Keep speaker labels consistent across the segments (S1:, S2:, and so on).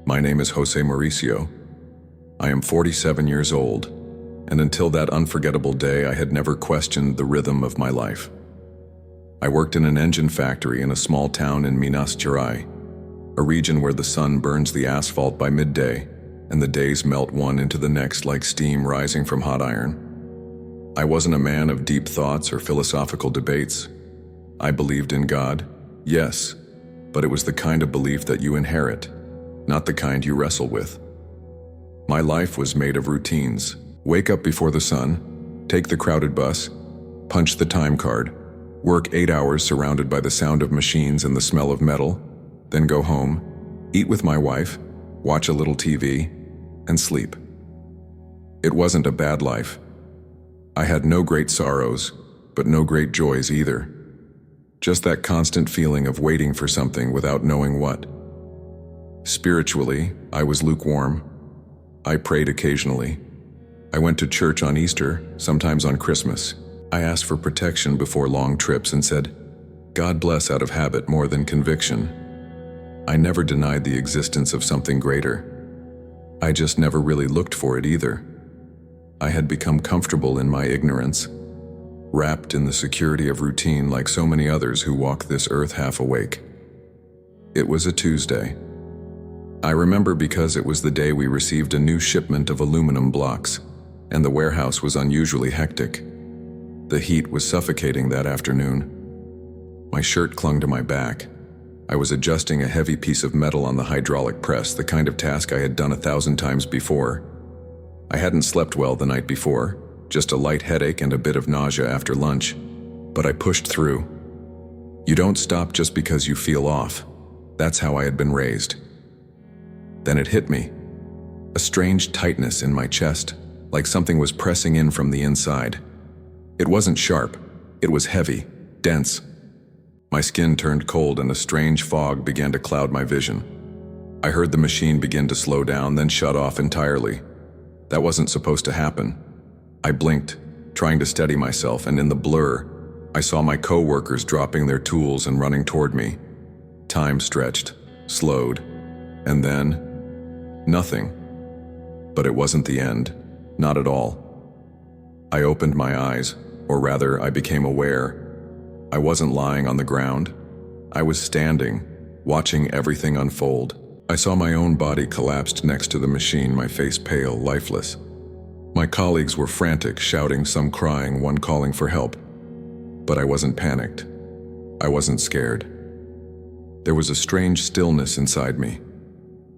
S1: My name is Jose Mauricio. I am 47 years old, and until that unforgettable day, I had never questioned the rhythm of my life. I worked in an engine factory in a small town in Minas Gerais, a region where the sun burns the asphalt by midday, and the days melt one into the next like steam rising from hot iron. I wasn't a man of deep thoughts or philosophical debates. I believed in God, yes, but it was the kind of belief that you inherit, not the kind you wrestle with. My life was made of routines. Wake up before the sun, take the crowded bus, punch the time card, work 8 hours surrounded by the sound of machines and the smell of metal, then go home, eat with my wife, watch a little TV, and sleep. It wasn't a bad life. I had no great sorrows, but no great joys either. Just that constant feeling of waiting for something without knowing what. Spiritually, I was lukewarm. I prayed occasionally. I went to church on Easter, sometimes on Christmas. I asked for protection before long trips and said, "God bless," out of habit more than conviction. I never denied the existence of something greater. I just never really looked for it either. I had become comfortable in my ignorance, wrapped in the security of routine like so many others who walk this earth half awake. It was a Tuesday. I remember because it was the day we received a new shipment of aluminum blocks, and the warehouse was unusually hectic. The heat was suffocating that afternoon. My shirt clung to my back. I was adjusting a heavy piece of metal on the hydraulic press, the kind of task I had done 1,000 times before. I hadn't slept well the night before, just a light headache and a bit of nausea after lunch, but I pushed through. You don't stop just because you feel off. That's how I had been raised. Then it hit me. A strange tightness in my chest, like something was pressing in from the inside. It wasn't sharp, it was heavy, dense. My skin turned cold and a strange fog began to cloud my vision. I heard the machine begin to slow down, then shut off entirely. That wasn't supposed to happen. I blinked, trying to steady myself, and in the blur, I saw my co-workers dropping their tools and running toward me. Time stretched, slowed, and then nothing. But it wasn't the end, not at all. I opened my eyes, or rather, I became aware. I wasn't lying on the ground. I was standing, watching everything unfold. I saw my own body collapsed next to the machine, my face pale, lifeless. My colleagues were frantic, shouting, some crying, one calling for help. But I wasn't panicked. I wasn't scared. There was a strange stillness inside me,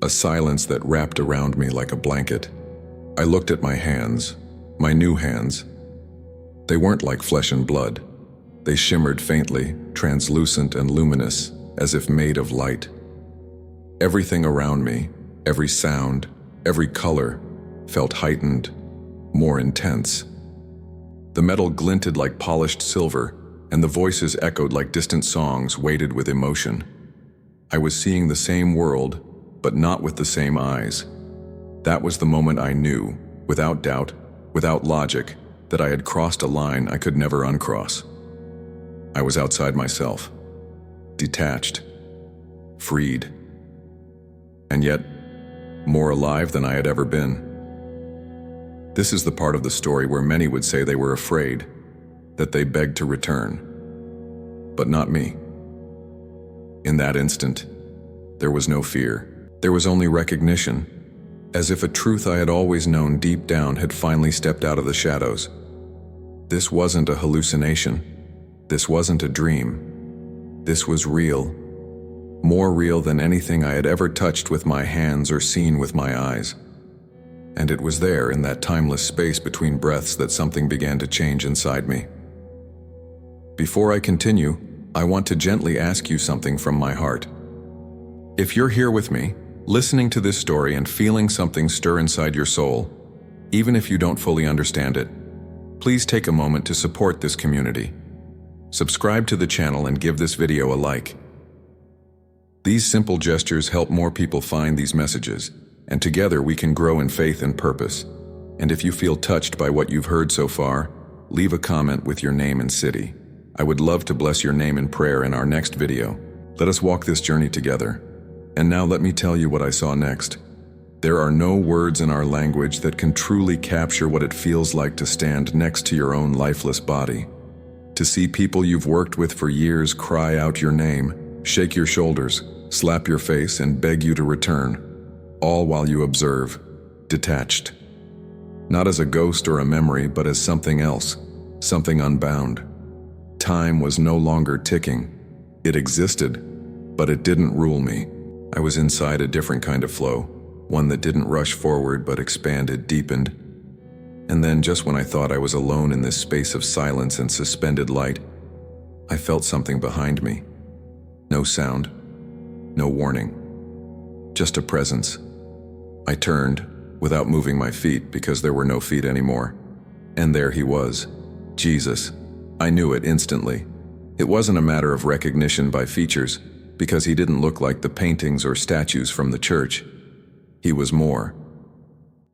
S1: a silence that wrapped around me like a blanket. I looked at my hands, my new hands. They weren't like flesh and blood. They shimmered faintly, translucent and luminous, as if made of light. Everything around me, every sound, every color, felt heightened, more intense. The metal glinted like polished silver, and the voices echoed like distant songs weighted with emotion. I was seeing the same world, but not with the same eyes. That was the moment I knew, without doubt, without logic, that I had crossed a line I could never uncross. I was outside myself, detached, freed, and yet more alive than I had ever been. This is the part of the story where many would say they were afraid, that they begged to return. But not me. In that instant, there was no fear. There was only recognition, as if a truth I had always known deep down had finally stepped out of the shadows. This wasn't a hallucination. This wasn't a dream. This was real. More real than anything I had ever touched with my hands or seen with my eyes. And it was there, in that timeless space between breaths, that something began to change inside me. Before I continue, I want to gently ask you something from my heart. If you're here with me, listening to this story and feeling something stir inside your soul, even if you don't fully understand it, please take a moment to support this community. Subscribe to the channel and give this video a like. These simple gestures help more people find these messages, and together we can grow in faith and purpose. And if you feel touched by what you've heard so far, leave a comment with your name and city. I would love to bless your name in prayer in our next video. Let us walk this journey together. And now let me tell you what I saw next. There are no words in our language that can truly capture what it feels like to stand next to your own lifeless body. To see people you've worked with for years cry out your name, shake your shoulders, slap your face, and beg you to return, all while you observe, detached. Not as a ghost or a memory, but as something else, something unbound. Time was no longer ticking. It existed, but it didn't rule me. I was inside a different kind of flow, one that didn't rush forward but expanded, deepened. And then, just when I thought I was alone in this space of silence and suspended light, I felt something behind me. No sound, no warning, just a presence. I turned, without moving my feet because there were no feet anymore. And there he was, Jesus. I knew it instantly. It wasn't a matter of recognition by features, because he didn't look like the paintings or statues from the church. He was more.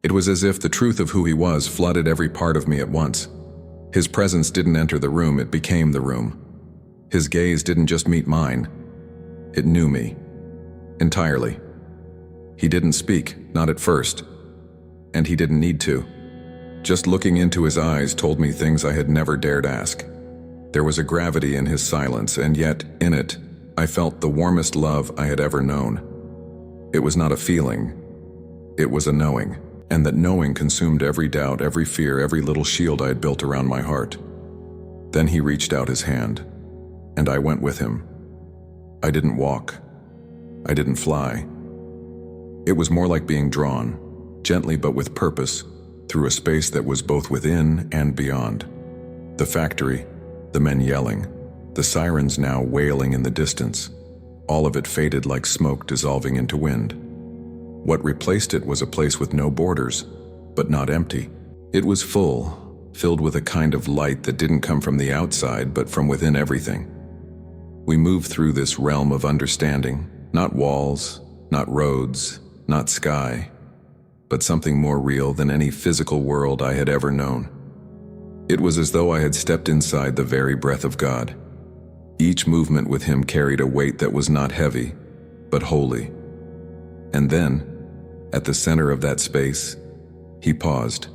S1: It was as if the truth of who he was flooded every part of me at once. His presence didn't enter the room, it became the room. His gaze didn't just meet mine, it knew me. Entirely. He didn't speak, not at first. And he didn't need to. Just looking into his eyes told me things I had never dared ask. There was a gravity in his silence, and yet, in it, I felt the warmest love I had ever known. It was not a feeling. It was a knowing, and that knowing consumed every doubt, every fear, every little shield I had built around my heart. Then he reached out his hand, and I went with him. I didn't walk. I didn't fly. It was more like being drawn, gently but with purpose, through a space that was both within and beyond. The factory, the men yelling, the sirens now wailing in the distance, all of it faded like smoke dissolving into wind. What replaced it was a place with no borders, but not empty. It was full, filled with a kind of light that didn't come from the outside but from within everything. We moved through this realm of understanding, not walls, not roads, not sky, but something more real than any physical world I had ever known. It was as though I had stepped inside the very breath of God. Each movement with him carried a weight that was not heavy, but holy. And then, at the center of that space, he paused.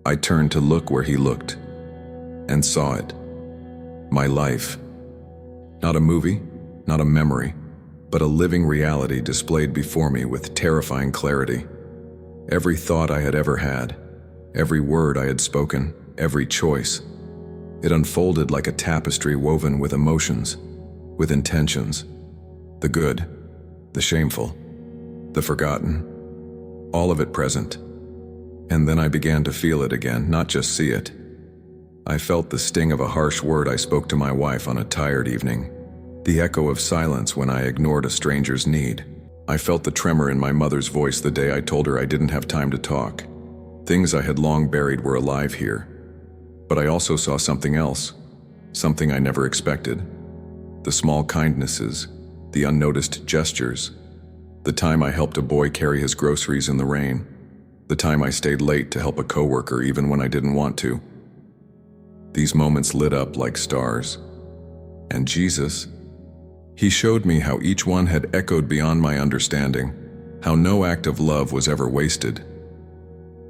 S1: I turned to look where he looked, and saw it. My life. Not a movie, not a memory, but a living reality displayed before me with terrifying clarity. Every thought I had ever had, every word I had spoken, every choice. It unfolded like a tapestry woven with emotions, with intentions. The good, the shameful, the forgotten, all of it present. And then I began to feel it again, not just see it. I felt the sting of a harsh word I spoke to my wife on a tired evening, the echo of silence when I ignored a stranger's need. I felt the tremor in my mother's voice the day I told her I didn't have time to talk. Things I had long buried were alive here. But I also saw something else, something I never expected. The small kindnesses, the unnoticed gestures. The time I helped a boy carry his groceries in the rain. The time I stayed late to help a coworker even when I didn't want to. These moments lit up like stars. And Jesus, he showed me how each one had echoed beyond my understanding, how no act of love was ever wasted.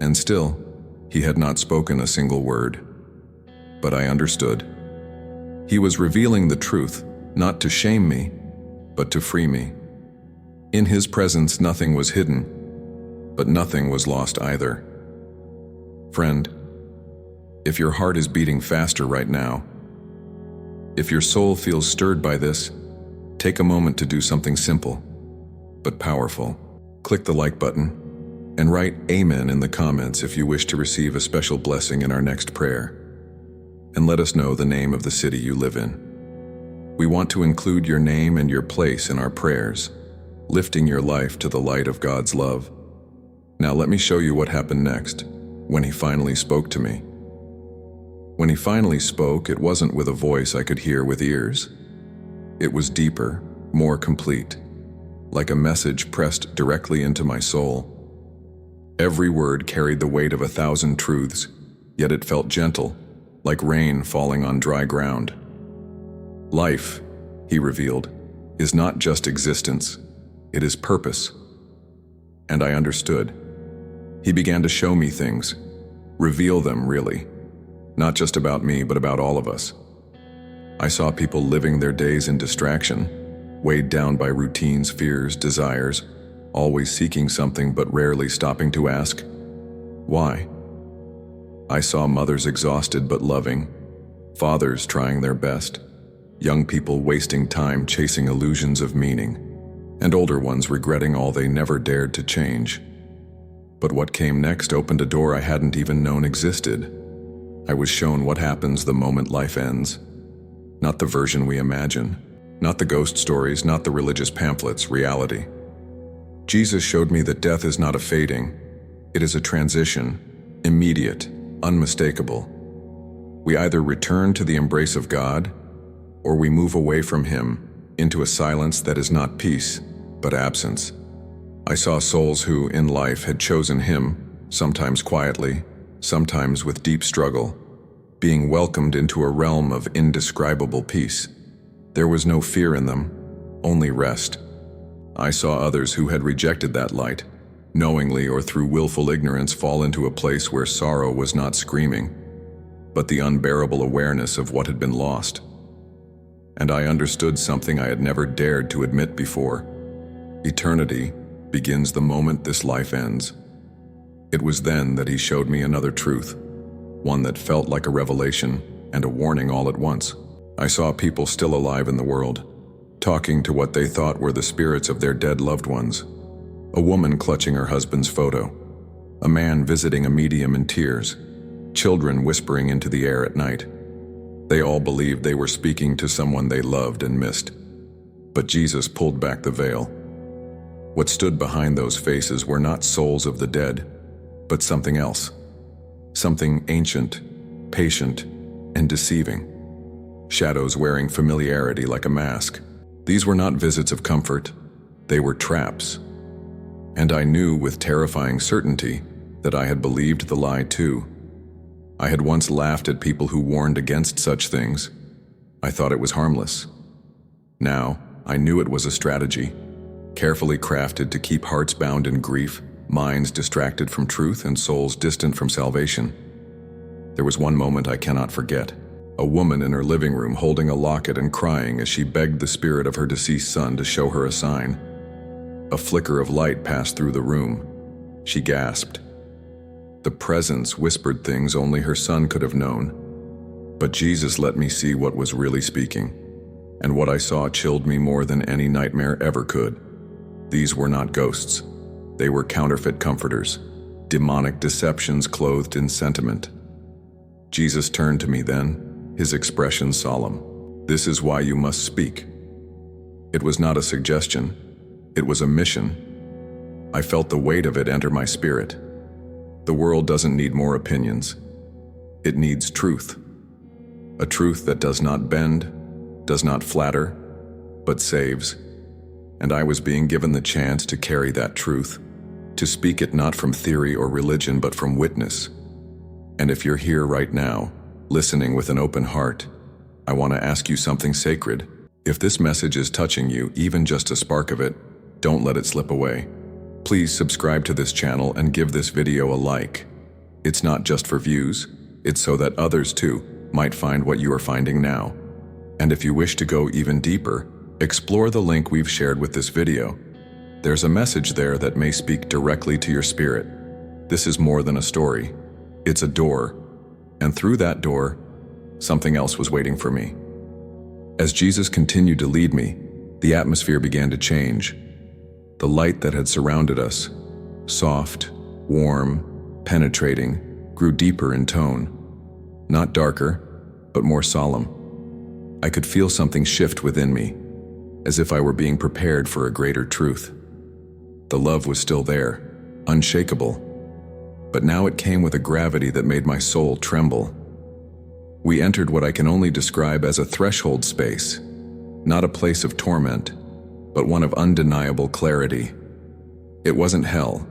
S1: And still, he had not spoken a single word. But I understood. He was revealing the truth, not to shame me, but to free me. In his presence, nothing was hidden, but nothing was lost either. Friend, if your heart is beating faster right now, if your soul feels stirred by this, take a moment to do something simple, but powerful. Click the like button and write Amen in the comments if you wish to receive a special blessing in our next prayer. And let us know the name of the city you live in. We want to include your name and your place in our prayers, lifting your life to the light of God's love. Now let me show you what happened next, when he finally spoke to me. When he finally spoke, it wasn't with a voice I could hear with ears. It was deeper, more complete, like a message pressed directly into my soul. Every word carried the weight of 1,000 truths, yet it felt gentle, like rain falling on dry ground. Life, he revealed, is not just existence, It is purpose. And I understood. He began to show me things, reveal them really, not just about me, but about all of us. I saw people living their days in distraction, weighed down by routines, fears, desires, always seeking something but rarely stopping to ask, why? I saw mothers exhausted but loving, fathers trying their best, young people wasting time chasing illusions of meaning, and older ones regretting all they never dared to change. But what came next opened a door I hadn't even known existed. I was shown what happens the moment life ends. Not the version we imagine, not the ghost stories, not the religious pamphlets, reality. Jesus showed me that death is not a fading, it is a transition, immediate, unmistakable. We either return to the embrace of God, or we move away from Him into a silence that is not peace, but absence. I saw souls who, in life, had chosen Him, sometimes quietly, sometimes with deep struggle, being welcomed into a realm of indescribable peace. There was no fear in them, only rest. I saw others who had rejected that light, knowingly or through willful ignorance, fall into a place where sorrow was not screaming, but the unbearable awareness of what had been lost. And I understood something I had never dared to admit before. Eternity begins the moment this life ends. It was then that He showed me another truth, one that felt like a revelation and a warning all at once. I saw people still alive in the world, talking to what they thought were the spirits of their dead loved ones. A woman clutching her husband's photo, a man visiting a medium in tears, children whispering into the air at night. They all believed they were speaking to someone they loved and missed. But Jesus pulled back the veil. What stood behind those faces were not souls of the dead, but something else. Something ancient, patient, and deceiving. Shadows wearing familiarity like a mask. These were not visits of comfort, they were traps. And I knew with terrifying certainty that I had believed the lie too. I had once laughed at people who warned against such things. I thought it was harmless. Now, I knew it was a strategy, carefully crafted to keep hearts bound in grief, minds distracted from truth, and souls distant from salvation. There was one moment I cannot forget. A woman in her living room holding a locket and crying as she begged the spirit of her deceased son to show her a sign. A flicker of light passed through the room. She gasped. The presence whispered things only her son could have known. But Jesus let me see what was really speaking, and what I saw chilled me more than any nightmare ever could. These were not ghosts. They were counterfeit comforters, demonic deceptions clothed in sentiment. Jesus turned to me then, His expression solemn. This is why you must speak. It was not a suggestion. It was a mission. I felt the weight of it enter my spirit. The world doesn't need more opinions. It needs truth. A truth that does not bend, does not flatter, but saves. And I was being given the chance to carry that truth, to speak it not from theory or religion, but from witness. And if you're here right now, listening with an open heart, I want to ask you something sacred. If this message is touching you, even just a spark of it, don't let it slip away. Please subscribe to this channel and give this video a like. It's not just for views, it's so that others too might find what you are finding now. And if you wish to go even deeper, explore the link we've shared with this video. There's a message there that may speak directly to your spirit. This is more than a story. It's a door, and through that door, something else was waiting for me. As Jesus continued to lead me, the atmosphere began to change. The light that had surrounded us, soft, warm, penetrating, grew deeper in tone. Not darker, but more solemn. I could feel something shift within me, as if I were being prepared for a greater truth. The love was still there, unshakable, but now it came with a gravity that made my soul tremble. We entered what I can only describe as a threshold space, not a place of torment, but one of undeniable clarity. It wasn't hell.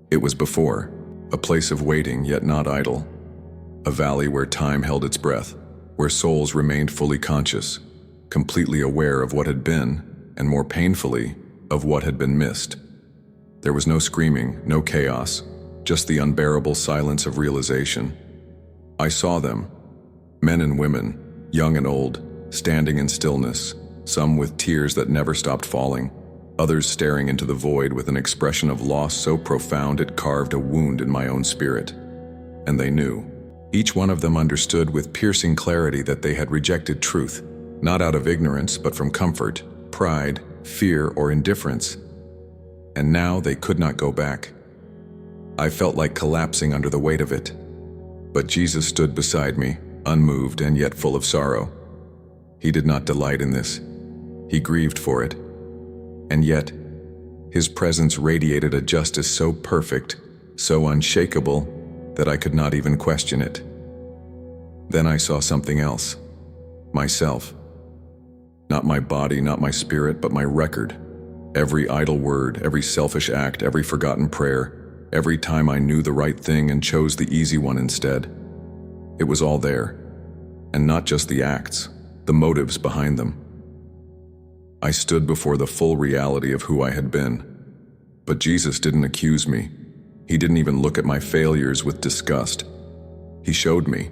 S1: It was before, a place of waiting yet not idle, a valley where time held its breath, where souls remained fully conscious, completely aware of what had been, and more painfully, of what had been missed. There was no screaming, no chaos, just the unbearable silence of realization. I saw them, men and women, young and old, standing in stillness, some with tears that never stopped falling, others staring into the void with an expression of loss so profound it carved a wound in my own spirit. And they knew. Each one of them understood with piercing clarity that they had rejected truth, not out of ignorance, but from comfort, pride, fear, or indifference. And now they could not go back. I felt like collapsing under the weight of it. But Jesus stood beside me, unmoved and yet full of sorrow. He did not delight in this. He grieved for it. And yet, his presence radiated a justice so perfect, so unshakable, that I could not even question it. Then I saw something else. Myself. Not my body, not my spirit, but my record. Every idle word, every selfish act, every forgotten prayer, every time I knew the right thing and chose the easy one instead. It was all there. And not just the acts, the motives behind them. I stood before the full reality of who I had been. But Jesus didn't accuse me. He didn't even look at my failures with disgust. He showed me.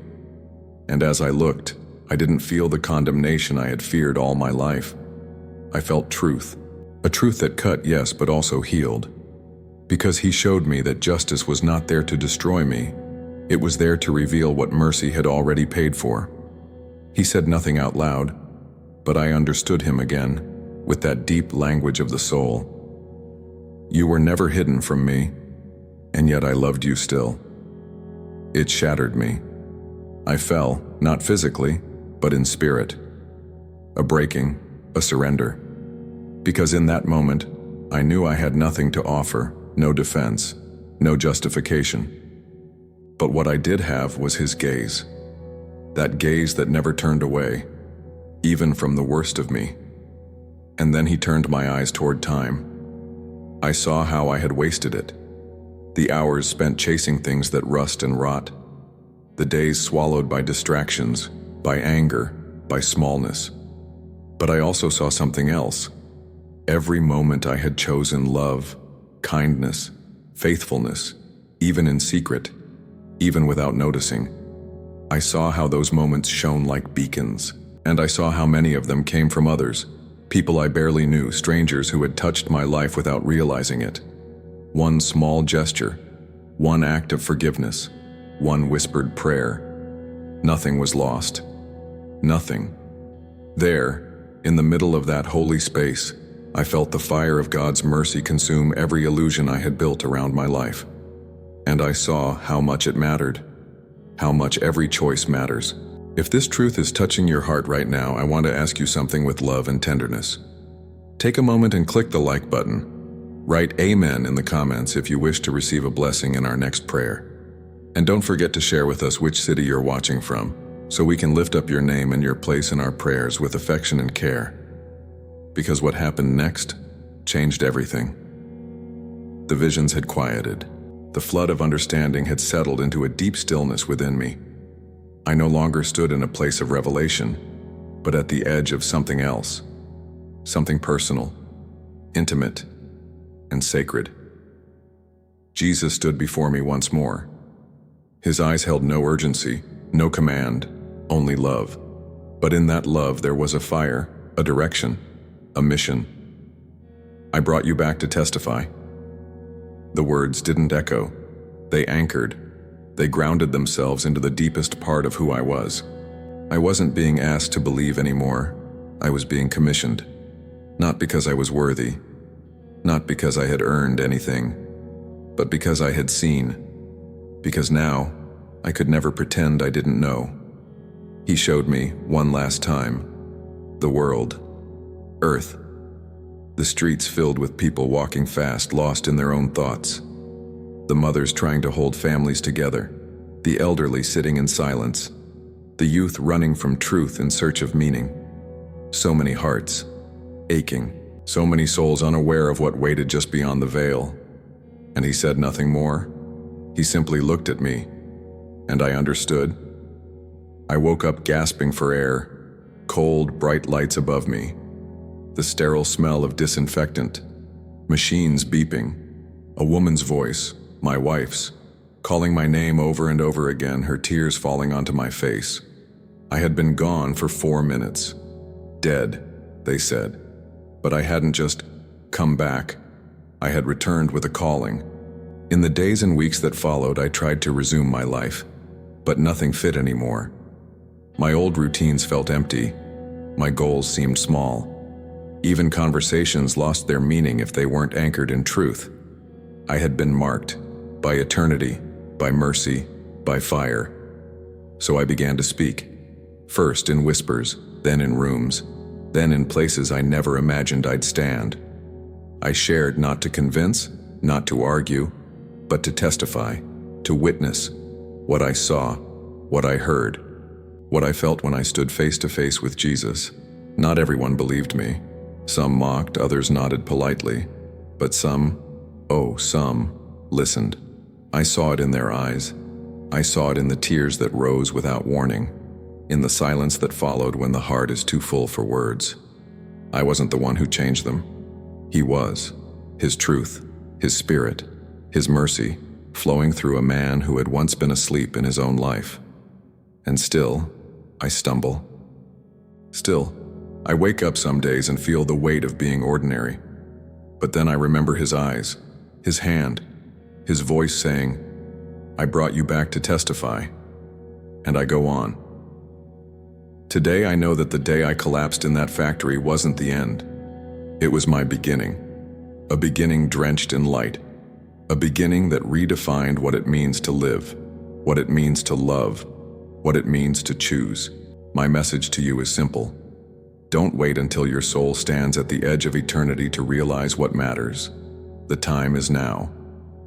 S1: And as I looked, I didn't feel the condemnation I had feared all my life. I felt truth. A truth that cut, yes, but also healed. Because he showed me that justice was not there to destroy me. It was there to reveal what mercy had already paid for. He said nothing out loud, but I understood him again, with that deep language of the soul. You were never hidden from me, and yet I loved you still. It shattered me. I fell, not physically, but in spirit. A breaking, a surrender. Because in that moment, I knew I had nothing to offer, no defense, no justification. But what I did have was his gaze. That gaze that never turned away, even from the worst of me. And then he turned my eyes toward time. I saw how I had wasted it. The hours spent chasing things that rust and rot. The days swallowed by distractions, by anger, by smallness. But I also saw something else. Every moment I had chosen love, kindness, faithfulness, even in secret, even without noticing. I saw how those moments shone like beacons, and I saw how many of them came from others, people I barely knew, strangers who had touched my life without realizing it. One small gesture, one act of forgiveness, one whispered prayer. Nothing was lost. Nothing. There, in the middle of that holy space, I felt the fire of God's mercy consume every illusion I had built around my life. And I saw how much it mattered, how much every choice matters. If this truth is touching your heart right now, I want to ask you something with love and tenderness. Take a moment and click the like button. Write Amen in the comments if you wish to receive a blessing in our next prayer. And don't forget to share with us which city you're watching from, so we can lift up your name and your place in our prayers with affection and care. Because what happened next changed everything. The visions had quieted. The flood of understanding had settled into a deep stillness within me. I no longer stood in a place of revelation, but at the edge of something else, something personal, intimate, and sacred. Jesus stood before me once more. His eyes held no urgency, no command, only love. But in that love there was a fire, a direction, a mission. I brought you back to testify. The words didn't echo. They anchored. They grounded themselves into the deepest part of who I was. I wasn't being asked to believe anymore. I was being commissioned. Not because I was worthy. Not because I had earned anything. But because I had seen. Because now, I could never pretend I didn't know. He showed me, one last time, the world. Earth. The streets filled with people walking fast, lost in their own thoughts. The mothers trying to hold families together. The elderly sitting in silence. The youth running from truth in search of meaning. So many hearts, aching. So many souls unaware of what waited just beyond the veil. And he said nothing more. He simply looked at me, and I understood. I woke up gasping for air, cold, bright lights above me. The sterile smell of disinfectant, Machines beeping. A woman's voice, my wife's, calling my name over and over again, her tears falling onto my face. I had been gone for 4 minutes. Dead, they said. But I hadn't just come back. I had returned with a calling. In the days and weeks that followed, I tried to resume my life, but nothing fit anymore. My old routines felt empty. My goals seemed small. Even conversations lost their meaning if they weren't anchored in truth. I had been marked by eternity, by mercy, by fire. So I began to speak, first in whispers, then in rooms, then in places I never imagined I'd stand. I shared not to convince, not to argue, but to testify, to witness what I saw, what I heard, what I felt when I stood face to face with Jesus. Not everyone believed me. Some mocked, others nodded politely, but some listened. I saw it in their eyes. I saw it in the tears that rose without warning, in the silence that followed when the heart is too full for words. I wasn't the one who changed them. He was. His truth, His Spirit, His mercy, flowing through a man who had once been asleep in his own life. And still, I stumble. Still, I wake up some days and feel the weight of being ordinary. But then I remember His eyes, His hand, His voice saying, "I brought you back to testify." And I go on. Today I know that the day I collapsed in that factory wasn't the end. It was my beginning. A beginning drenched in light. A beginning that redefined what it means to live, what it means to love, what it means to choose. My message to you is simple. Don't wait until your soul stands at the edge of eternity to realize what matters. The time is now.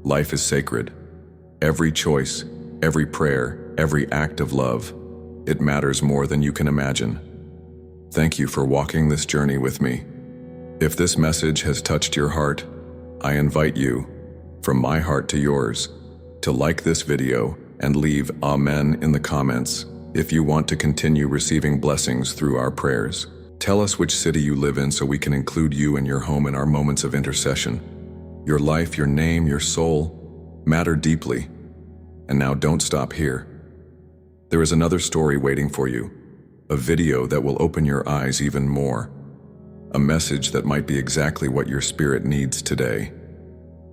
S1: Life is sacred. Every choice, every prayer, every act of love, it matters more than you can imagine. Thank you for walking this journey with me. If this message has touched your heart, I invite you, from my heart to yours, to like this video and leave Amen in the comments if you want to continue receiving blessings through our prayers. Tell us which city you live in so we can include you and your home in our moments of intercession. Your life, your name, your soul matter deeply. And now don't stop here. There is another story waiting for you, a video that will open your eyes even more, a message that might be exactly what your spirit needs today.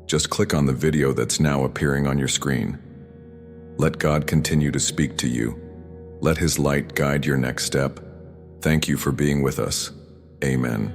S1: Just click on the video that's now appearing on your screen. Let God continue to speak to you. Let His light guide your next step. Thank you for being with us. Amen.